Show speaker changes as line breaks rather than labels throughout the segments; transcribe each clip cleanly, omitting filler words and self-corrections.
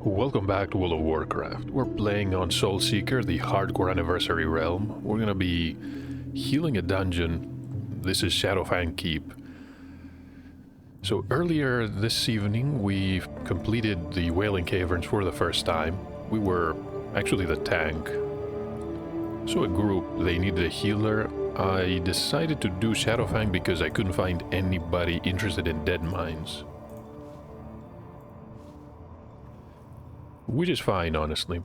Welcome back to World of Warcraft. We're playing on Soulseeker, the hardcore anniversary realm. We're gonna be healing a dungeon. This is Shadowfang Keep. So earlier this evening we completed the Wailing Caverns for the first time. We were actually the tank. So a group, they needed a healer. I decided to do Shadowfang because I couldn't find anybody interested in dead mines. Which is fine, honestly.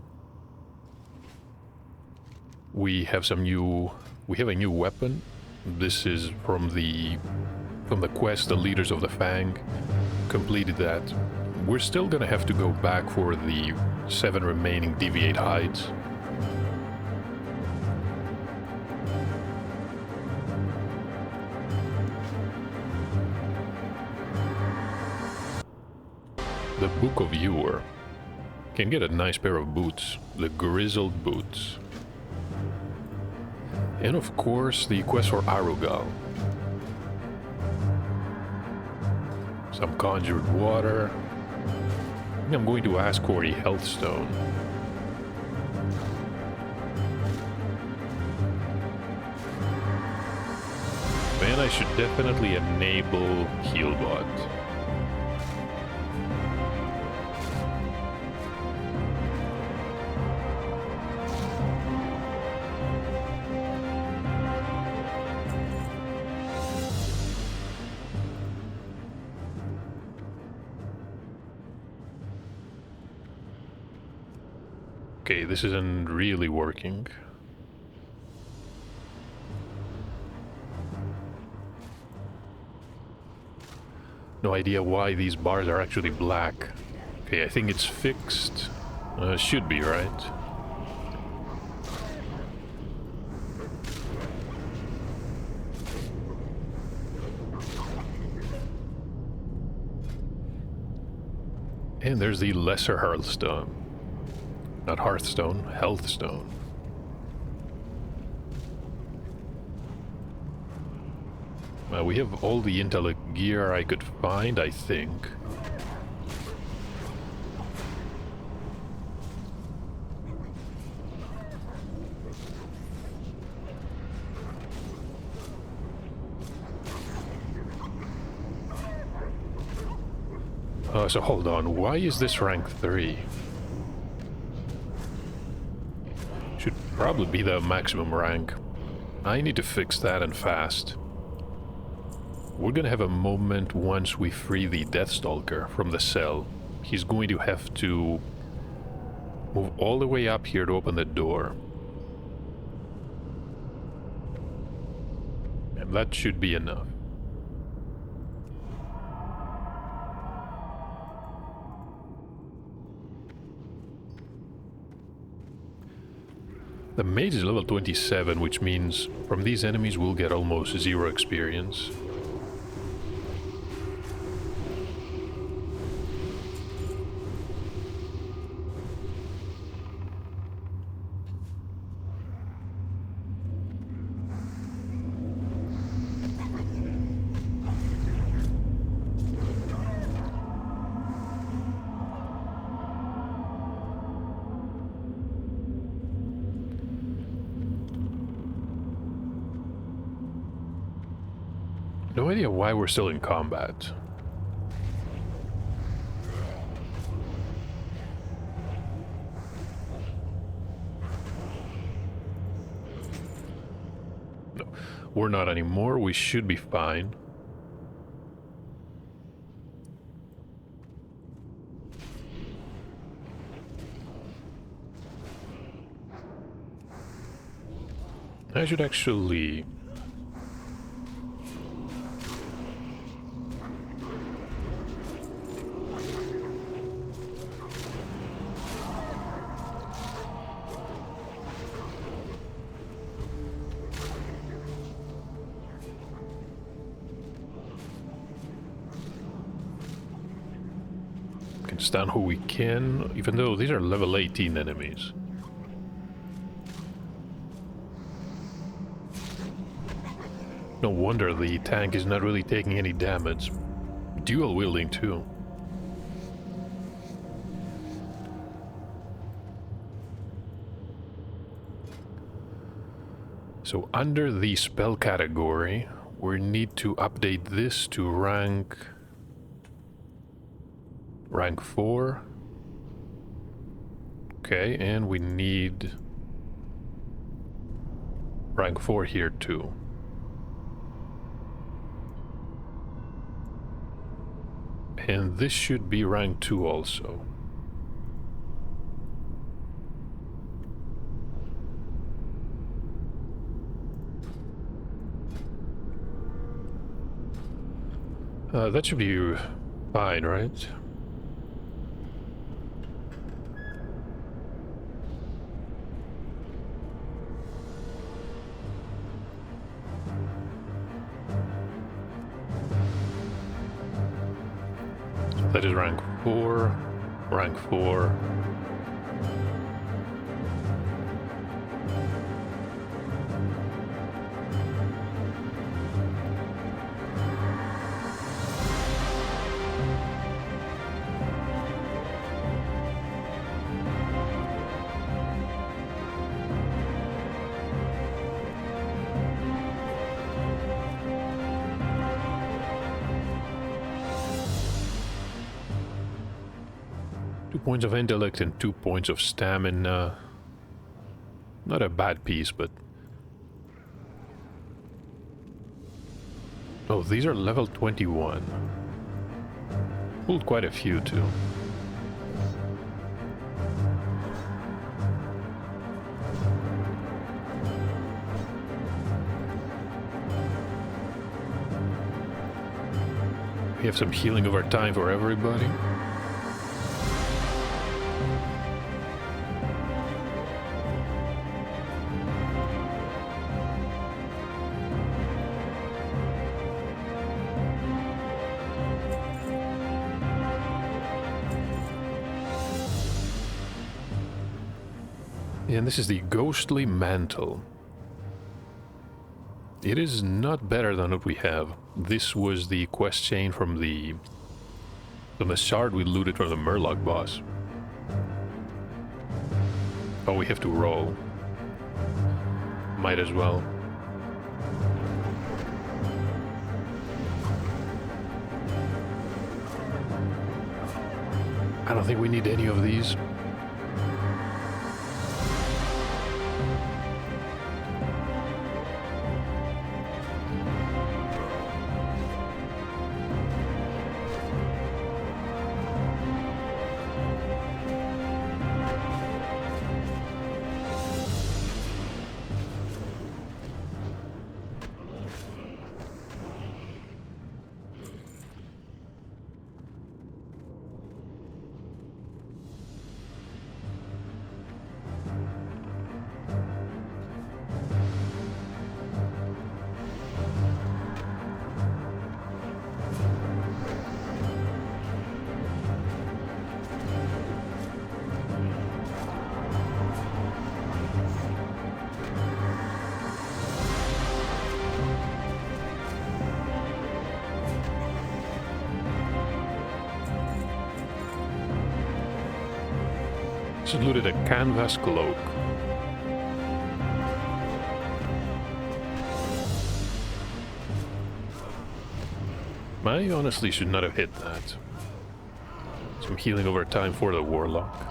We have a new weapon. This is from the quest, the Leaders of the Fang. Completed that. We're still gonna have to go back for the 7 remaining Deviate hides. The Book of Yore. Can get a nice pair of boots, the Grizzled Boots. And of course, the quest for Arugal. Some conjured water. And I'm going to ask for a health stone. And I should definitely enable Healbot. Okay, this isn't really working. No idea why these bars are actually black. Okay, I think it's fixed. Should be, right? And there's the Lesser Hearthstone. Not Hearthstone, Healthstone. Well, we have all the intellect gear I could find, I think. So hold on, why is this rank 3? Should probably be the maximum rank. I need to fix that and fast. We're gonna have a moment once we free the Deathstalker from the cell. He's going to have to move all the way up here to open the door. And that should be enough. The mage is level 27, which means from these enemies we'll get almost 0 experience. No idea why we're still in combat. No, we're not anymore. We should be fine. I should actually... stun who we can, even though these are level 18 enemies. No wonder the tank is not really taking any damage. Dual wielding too. So under the spell category, we need to update this to rank 4. Okay, and we need rank 4 here too. And this should be rank 2 also. That should be fine, right? So that is rank 4, rank 4. Points of intellect and 2 points of stamina. Not a bad piece, but... Oh, these are level 21. Pulled quite a few, too. We have some healing over time for everybody. And this is the Ghostly Mantle. It is not better than what we have. This was the quest chain from the shard we looted from the Murloc boss. Oh, we have to roll. Might as well. I don't think we need any of these. Just looted a canvas cloak. I honestly should not have hit that. Some healing over time for the warlock.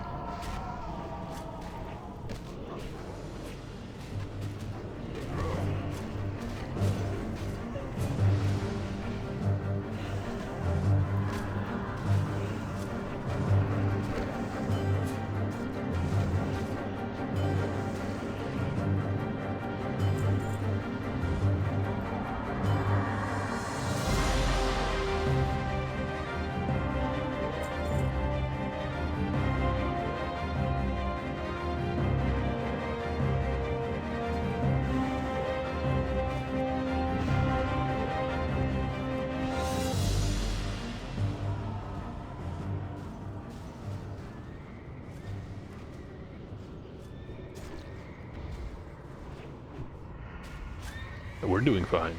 We're doing fine.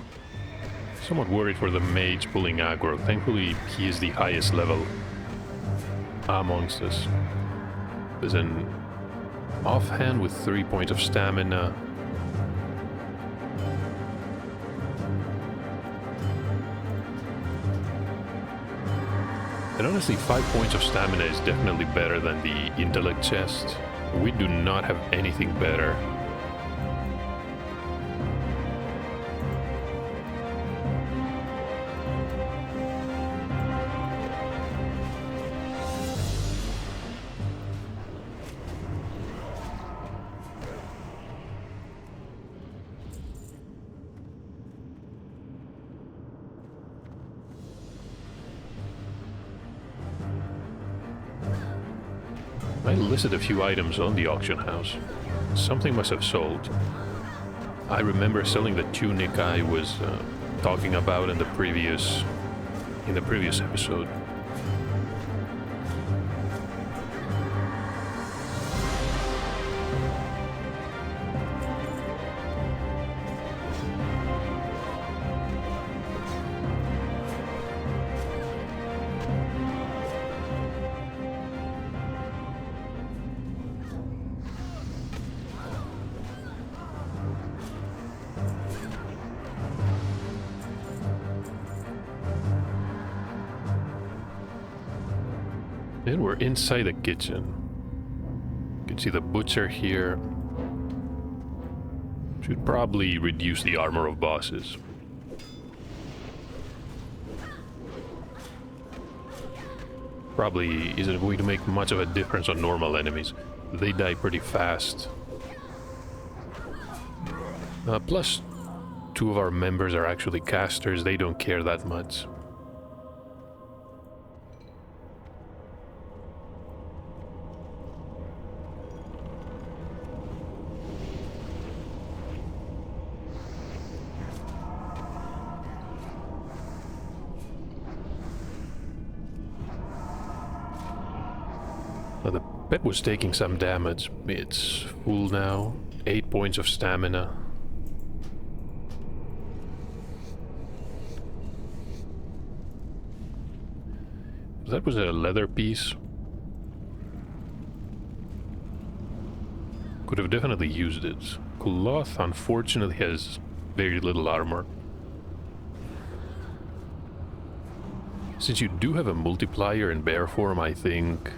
Somewhat worried for the mage pulling aggro. Thankfully, he is the highest level amongst us. There's an offhand with 3 points of stamina. And honestly, 5 points of stamina is definitely better than the intellect chest. We do not have anything better. I listed a few items on the auction house. Something must have sold. I remember selling the tunic I was talking about in the previous episode. And we're inside the kitchen. You can see the butcher here. Should probably reduce the armor of bosses. Probably isn't going to make much of a difference on normal enemies. They die pretty fast. Plus, 2 of our members are actually casters. They don't care that much. The pet was taking some damage. It's full now. 8 points of stamina. That was a leather piece. Could have definitely used it. Cloth, unfortunately, has very little armor. Since you do have a multiplier in bear form, I think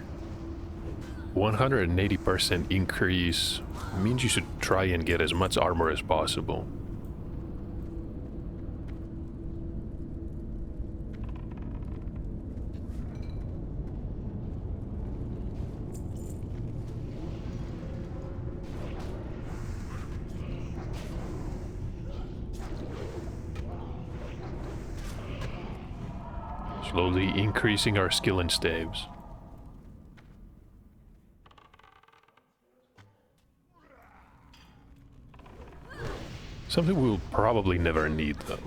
180% increase means you should try and get as much armor as possible. Slowly increasing our skill in staves. Something we'll probably never need, though.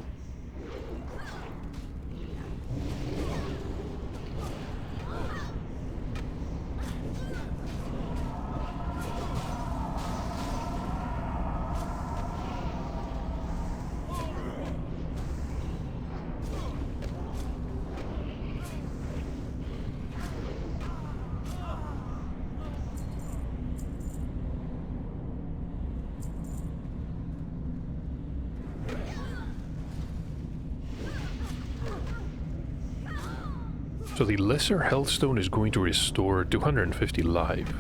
So the lesser health stone is going to restore 250 life.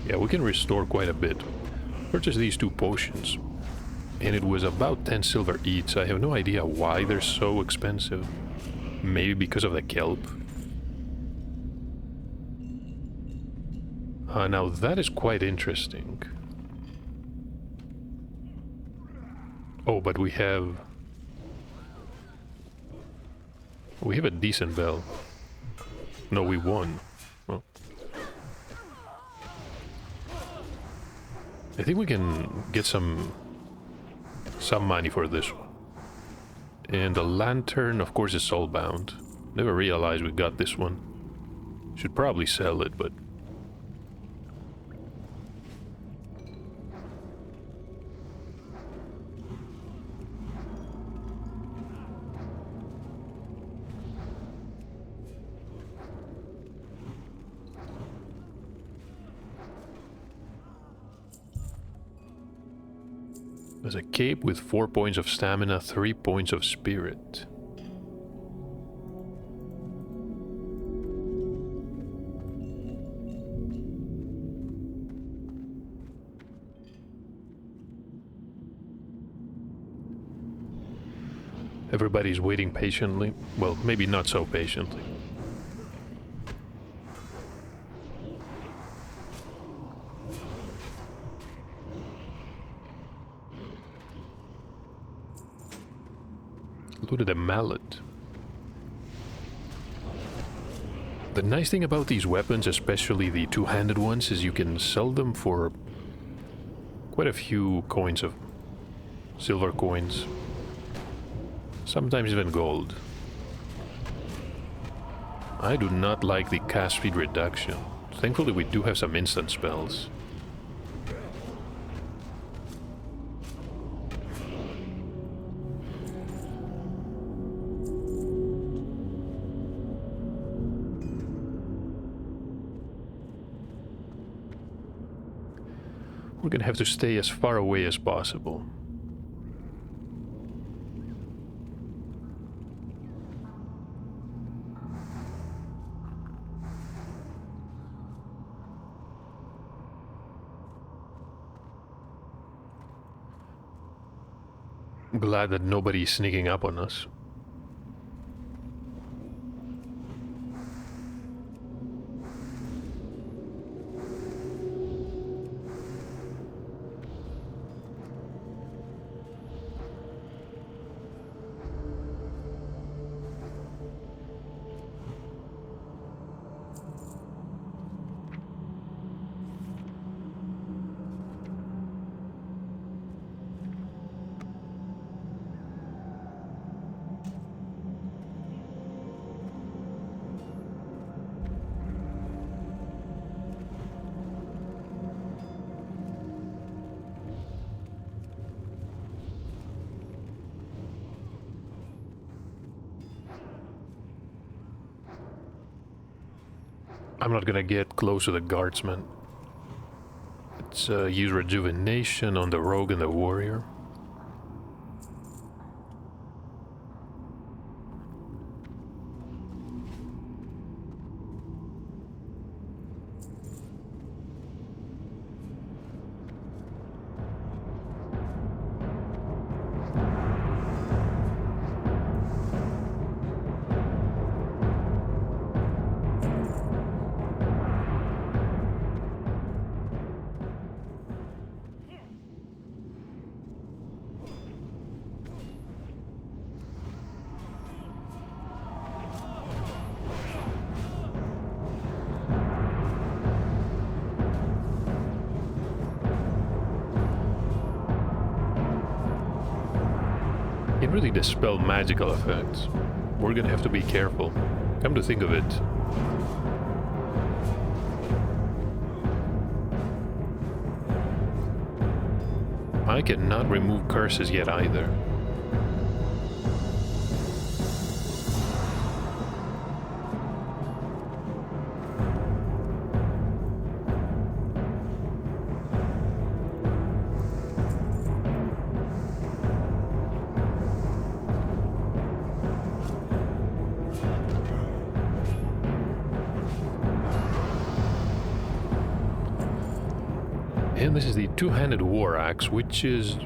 Yeah, we can restore quite a bit. Purchase these 2 potions. And it was about 10 silver each. I have no idea why they're so expensive. Maybe because of the kelp. Now that is quite interesting. Oh, but we have a decent bell. No, we won. Oh. I think we can get some money for this one. And the lantern, of course, is soulbound. Never realized we got this one. Should probably sell it, but There's a cape with 4 points of stamina, 3 points of spirit. Everybody's waiting patiently. Well, maybe not so patiently. Looted a mallet. The nice thing about these weapons, especially the two-handed ones, is you can sell them for quite a few coins of silver coins. Sometimes even gold. I do not like the cast speed reduction. Thankfully we do have some instant spells. We're gonna have to stay as far away as possible. I'm glad that nobody's sneaking up on us. I'm not gonna get close to the guardsman. Let's use rejuvenation on the rogue and the warrior. Can really dispel magical effects. We're gonna have to be careful. Come to think of it. I cannot remove curses yet either. And this is the two-handed war axe, which is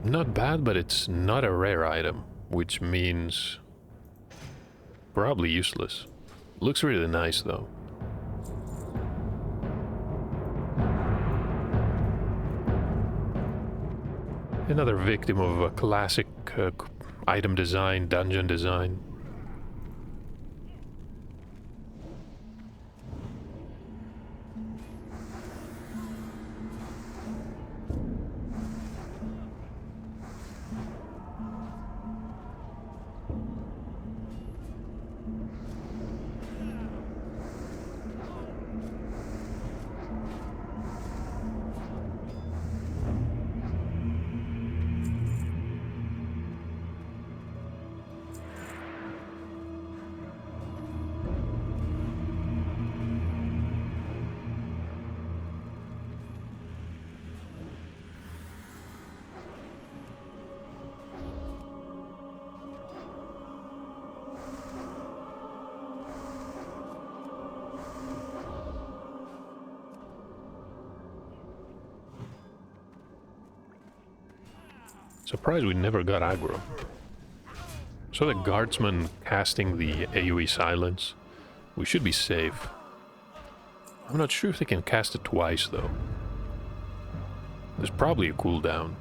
not bad, but it's not a rare item, which means probably useless. Looks really nice though. Another victim of a classic item design, dungeon design. Surprised we never got aggro. So the guardsman casting the AoE silence. We should be safe. I'm not sure if they can cast it twice though. There's probably a cooldown.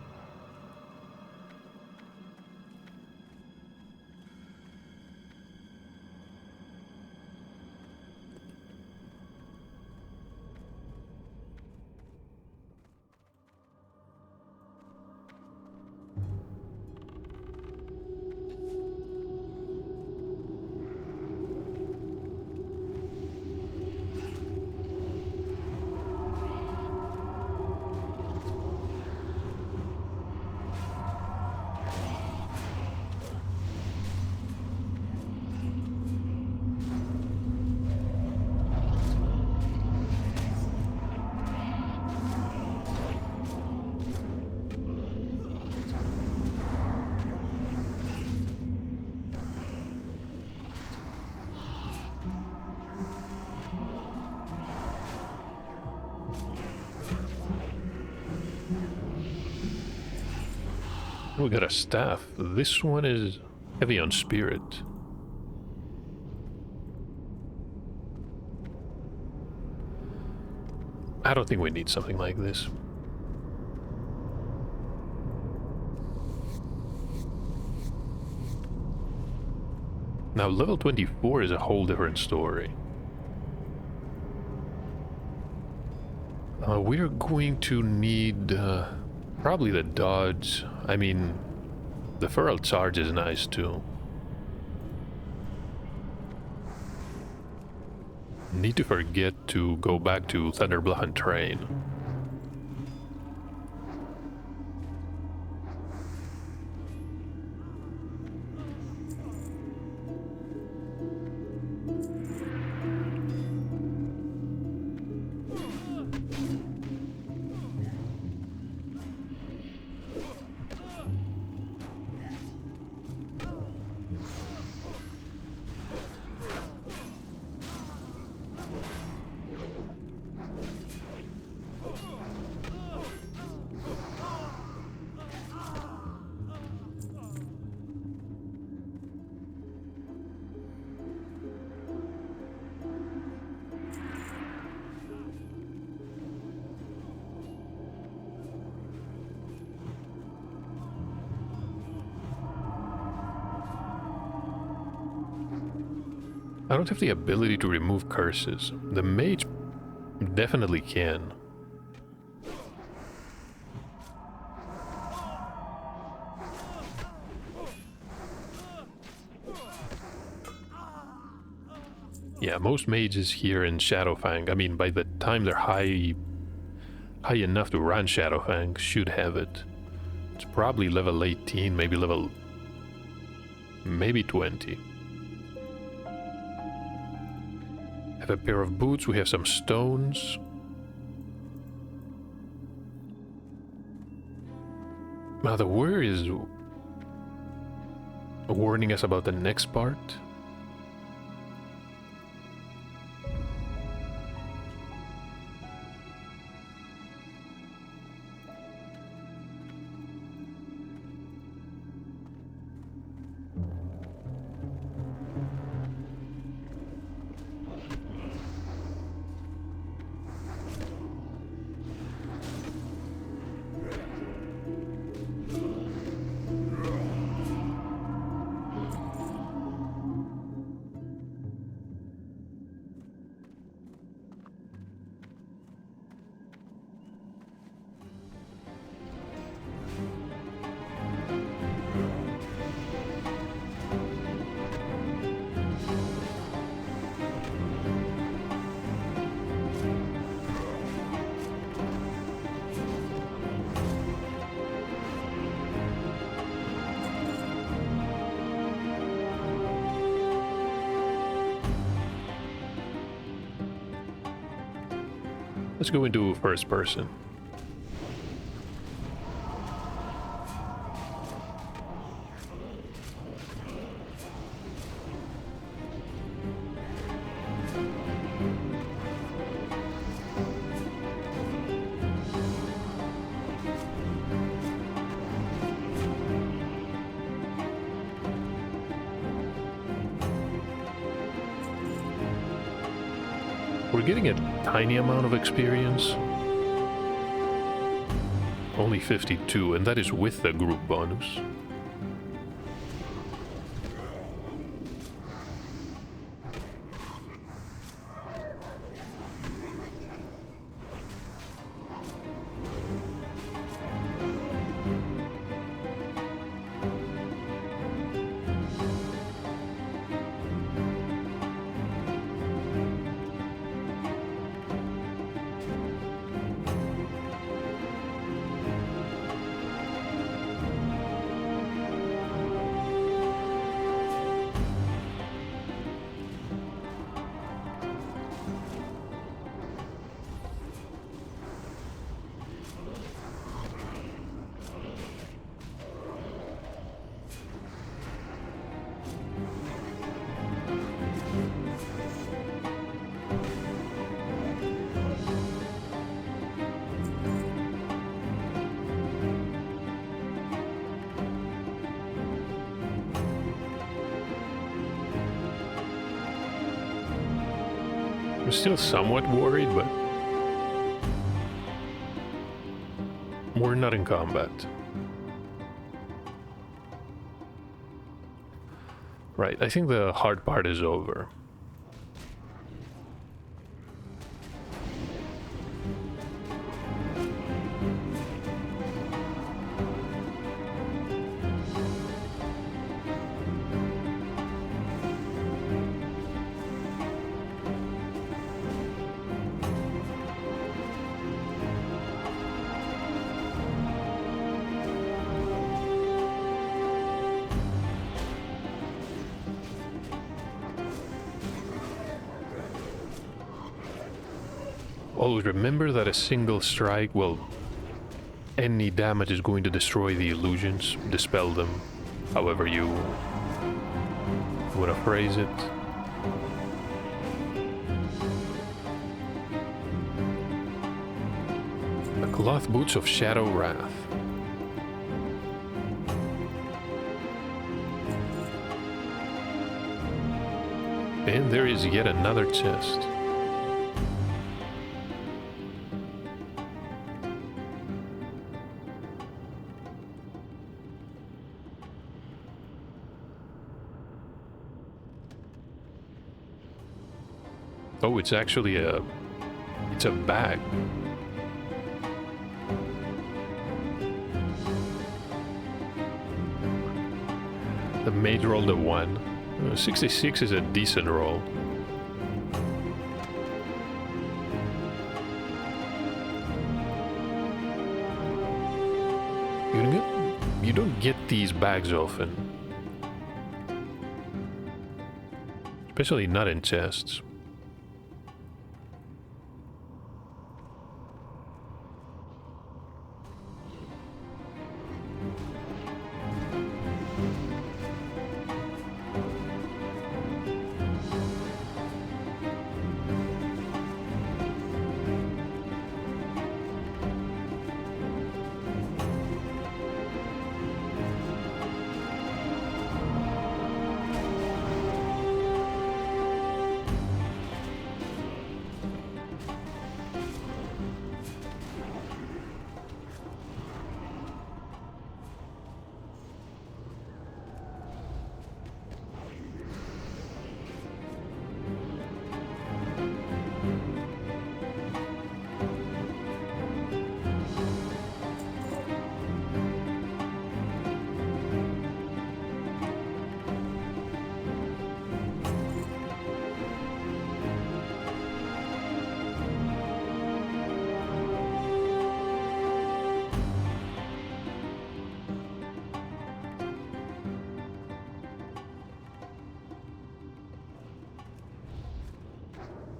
We got a staff. This one is heavy on spirit. I don't think we need something like this. Now level 24 is a whole different story. We're going to need probably the dodge. I mean, the feral charge is nice too. Need to forget to go back to Thunderbluff and train. I don't have the ability to remove curses. The mage definitely can. Yeah, most mages here in Shadowfang, I mean, by the time they're high enough to run Shadowfang, should have it. It's probably level 18, maybe 20. Have a pair of boots, we have some stones. Now the word is warning us about the next part. Let's go into first person. We're getting a tiny amount of experience. Only 52, and that is with the group bonus. I'm still somewhat worried, but we're not in combat. Right, I think the hard part is over. Always remember that a single strike, well, any damage is going to destroy the illusions, dispel them, however you want to phrase it. The cloth boots of Shadow Wrath. And there is yet another chest. Oh, it's actually it's a bag. The mage rolled a 1. 66 is a decent roll. You don't get these bags often. Especially not in chests.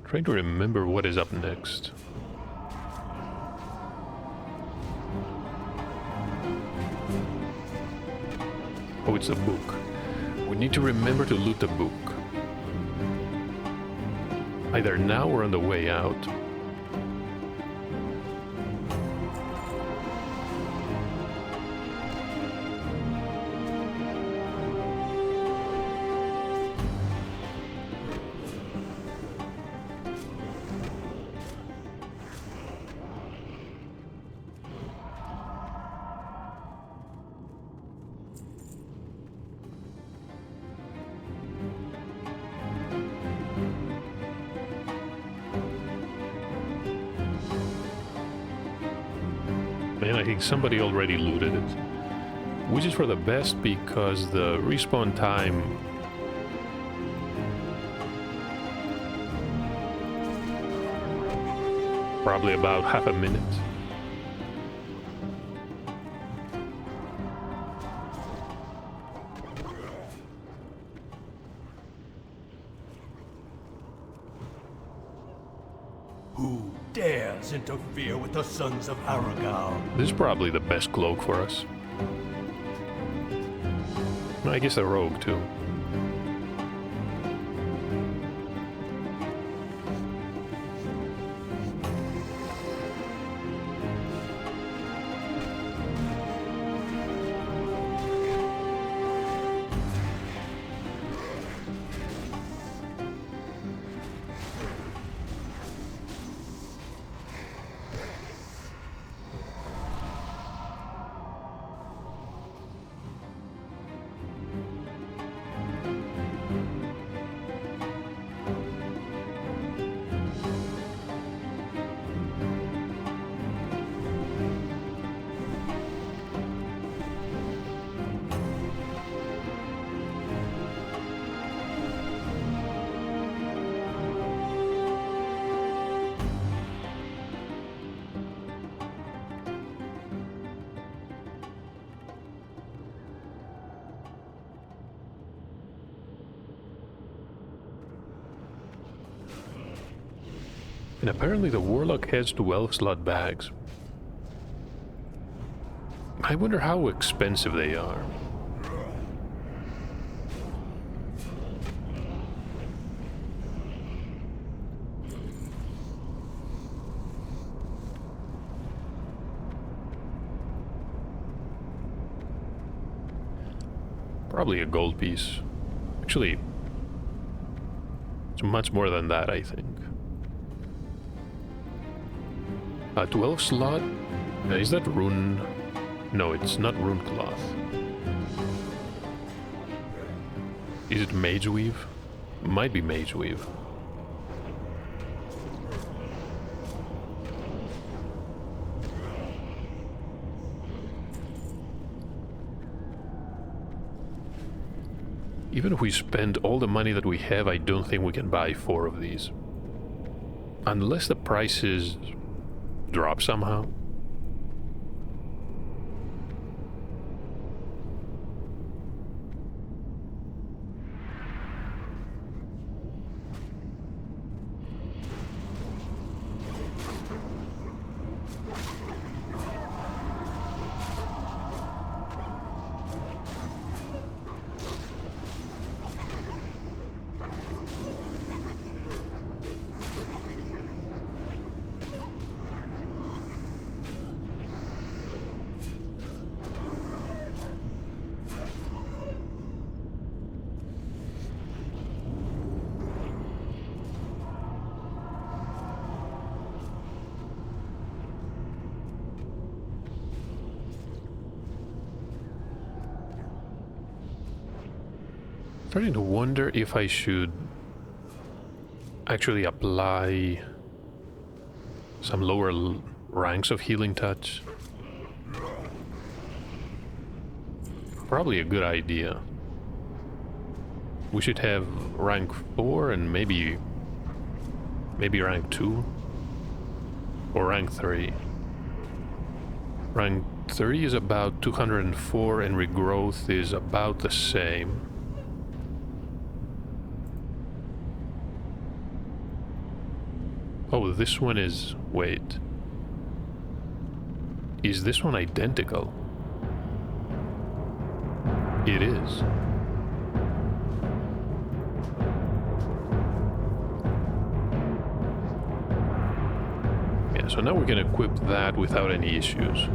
Trying to remember what is up next. Oh, it's a book. We need to remember to loot the book. Either now or on the way out. And I think somebody already looted it. Which is for the best because the respawn time... probably about half a minute.
Who dares interfere with the sons of Aragal?
This is probably the best cloak for us. I guess a rogue too. And apparently the Warlock has 12 slot bags. I wonder how expensive they are. Probably a gold piece. Actually, it's much more than that, I think. 12 slot? Is that rune? No, it's not rune cloth. Is it mage weave? Might be mage weave. Even if we spend all the money that we have, I don't think we can buy 4 of these. Unless the prices drop somehow. Starting to wonder if I should actually apply some lower ranks of healing touch. Probably a good idea. We should have rank 4 and maybe rank 2 or rank 3. Rank 3 is about 204 and regrowth is about the same. Oh, this one is... wait. Is this one identical? It is. Yeah, so now we can equip that without any issues.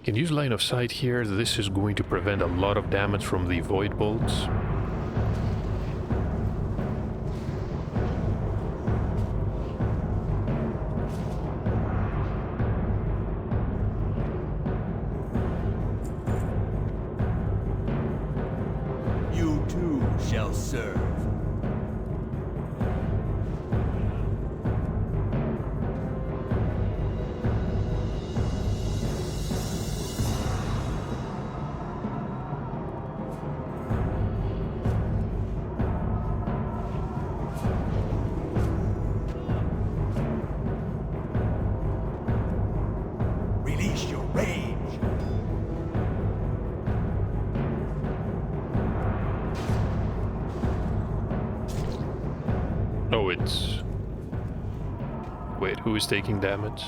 can use line of sight here. This is going to prevent a lot of damage from the void bolts.
You too shall serve. Release your rage.
Oh, it's... Wait, who is taking damage?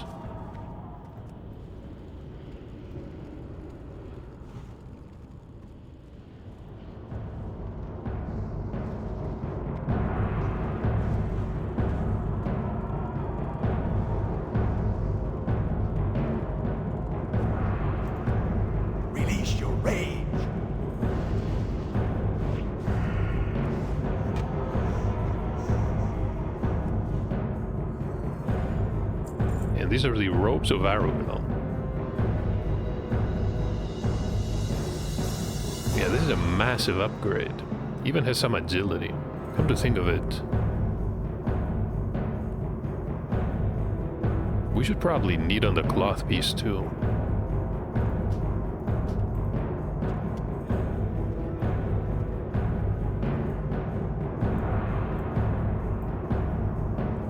Release your rage.
And these are the robes of Arugel. Yeah, this is a massive upgrade. Even has some agility. Come to think of it. We should probably knead on the cloth piece too.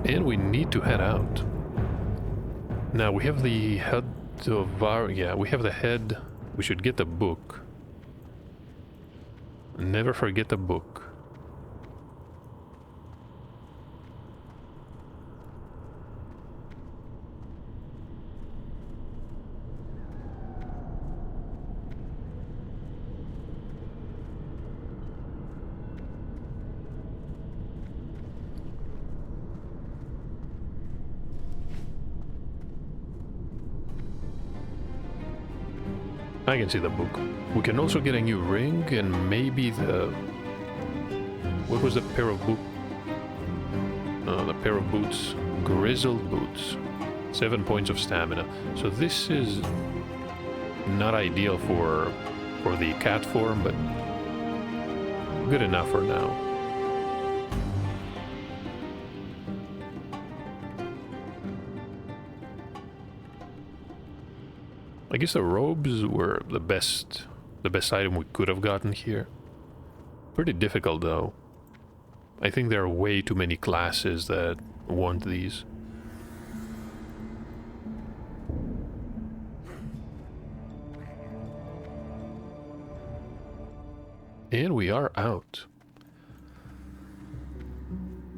And we need to head out. Now we have the head of our... yeah, we have the head. We should get the book. Never forget the book. I can see the book. We can also get a new ring and maybe the... what was the pair of boots? The pair of boots. Grizzled boots. 7 points of stamina. So this is not ideal for the cat form, but good enough for now. I guess the robes were the best item we could have gotten here. Pretty difficult though. I think there are way too many classes that want these. And we are out.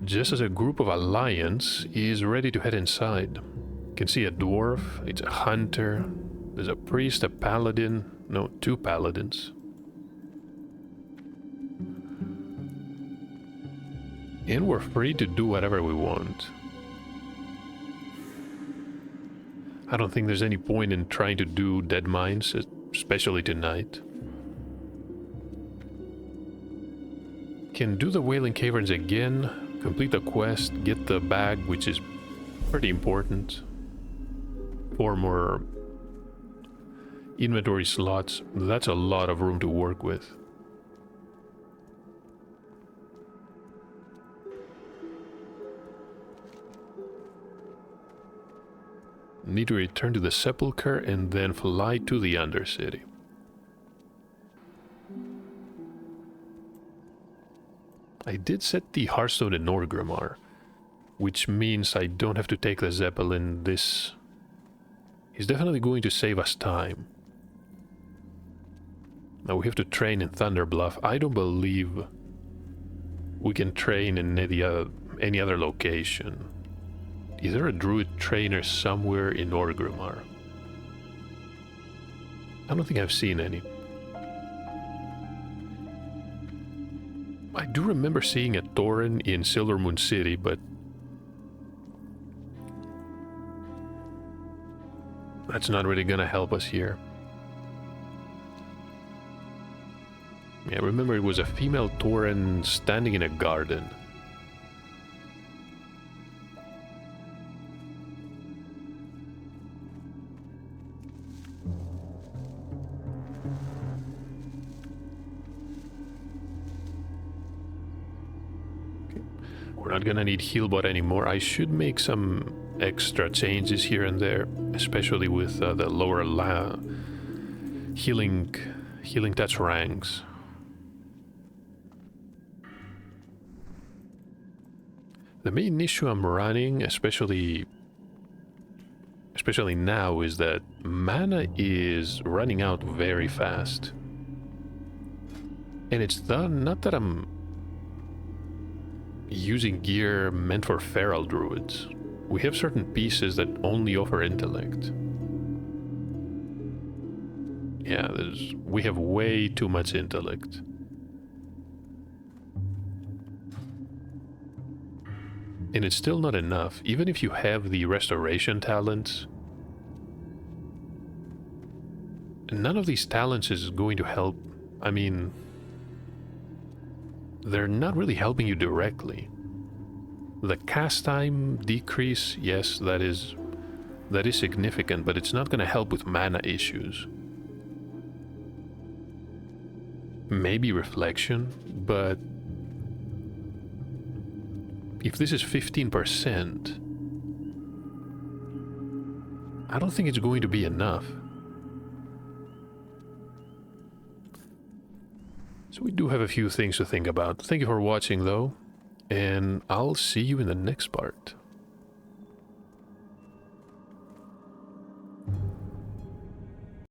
Just as a group of Alliance is ready to head inside. You can see a dwarf, it's a hunter. There's a priest, a paladin, no, 2 paladins. And we're free to do whatever we want. I don't think there's any point in trying to do dead mines, especially tonight. Can do the Wailing Caverns again, complete the quest, get the bag, which is pretty important. 4 more inventory slots. That's a lot of room to work with. Need to return to the Sepulchre and then fly to the Undercity. I did set the Hearthstone in Norgrimmar, which means I don't have to take the Zeppelin. This is definitely going to save us time. Now we have to train in Thunderbluff. I don't believe we can train in any other location. Is there a druid trainer somewhere in Orgrimmar? I don't think I've seen any. I do remember seeing a Tauren in Silvermoon City, but that's not really gonna help us here. Yeah, remember it was a female Tauren standing in a garden. We're not gonna need Healbot anymore. I should make some extra changes here and there, especially with the lower healing touch ranks. The main issue I'm running, especially now, is that mana is running out very fast. And it's not that I'm using gear meant for feral druids. We have certain pieces that only offer intellect. Yeah, we have way too much intellect. And it's still not enough. Even if you have the restoration talents, none of these talents is going to help. I mean, they're not really helping you directly. The cast time decrease, yes, that is significant, but it's not going to help with mana issues. Maybe reflection, but if this is 15%, I don't think it's going to be enough. So we do have a few things to think about. Thank you for watching though, and I'll see you in the next part.